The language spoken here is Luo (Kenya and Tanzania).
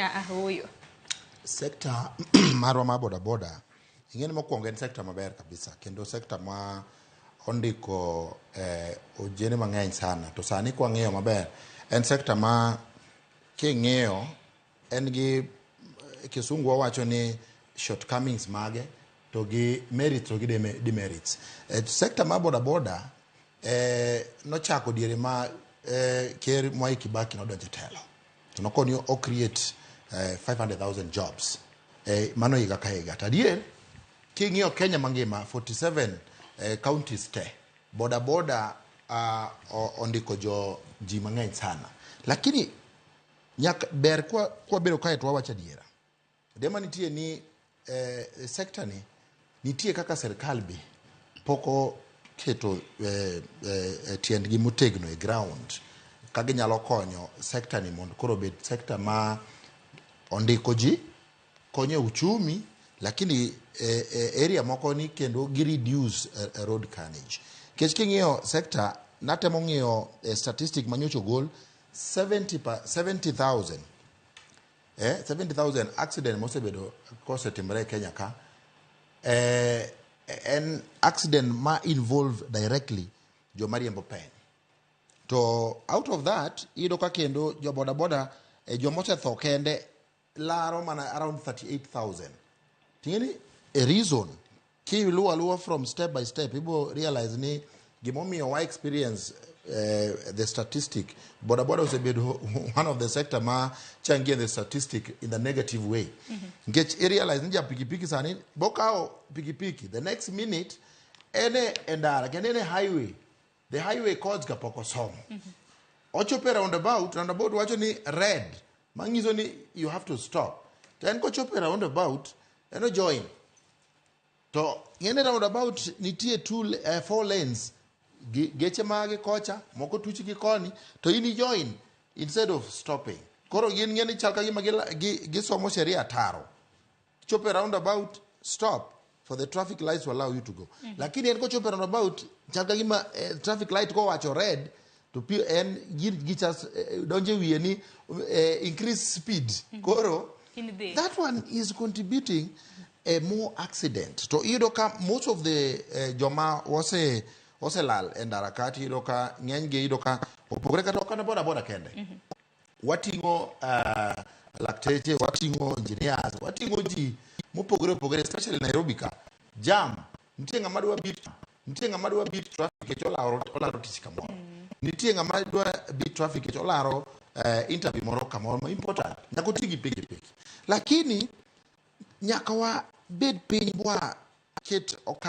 Huyo. Sekta marwa ma boda boda ing'eni mokwongo en sekta maber kabisa kendo sekta ma ondiko ojende mang'eny sana to sani kwa ng'iyo maber en sekta ma king'iyo en gi kisungu wacho ni shortcomings mage to gi merits to gi demerits. Sekta ma boda boda nochako diere ma ker Mwai Kibaki nodonjo e telo to nokoni o create 500,000 jobs. Mano higa ka higa. Tadier, king'iyo Kenya mangima 47 counties te. Boda boda ondiko ji mang'eny sana. Lakini nyaka ber kwa bero kae to wawacho adiera. Dema nitie ni sekta ni nitie kaka serikal be poko keto tiendgi motegno e ground ka ginyalo konyo sekta ni mondo koro bed sekta ma ondiko ji konyo uchumi lakini area moko ni kendo gi reduce road carnage. Kech king'iyo sekta natemo ng'iyo statistic manyocho gol 70,000 accident mosebedo kosetimre Kenya ka en accident ma involve directly jo mariembo peny. To out of that ido ka kendo jo boda boda jo mosetho kende laro mana around 38,000. Tingeni a reason ki luwa from step by step ibo realize ni gimomiyo wa experience the statistic boda boda osebedo one of the sector ma changia the statistic in the negative way. Ngech realize ni ja pikipiki sani bokao pikipiki the next minute ene endara kene highway the highway codes ka poko somo. Ochope roundabout wacho ni red mangizo ni you have to stop. Then ko chope roundabout eno join. To ngene roundabout nitie 4 lanes geche mage kocha moko tuchi gi koni to ini join instead of stopping. Koro gin ngene chalka gi somo sheria taro. Chope roundabout stop for the traffic lights to allow you to go. Lakini en ko chope roundabout chalka gi traffic light ko wacho red to en gichas donje wiye ni increase speed. Koro that one is contributing more accident. To idoka most of the joma wase lal endarakati idoka ng'enyge idoka opogore kata okana boda boda kende. Watingo lakteche, watingo engineers, watingo ji mopogore especially Nairobi ka jam nitie ng'ama dwa beat traffic e olaro tich kamoro. Nitie ng'ama dwa beat traffic e olaro interview moro kamoro ma important nyaka tigi pikipiki. Lakini nyaka wa bed piny bwa ket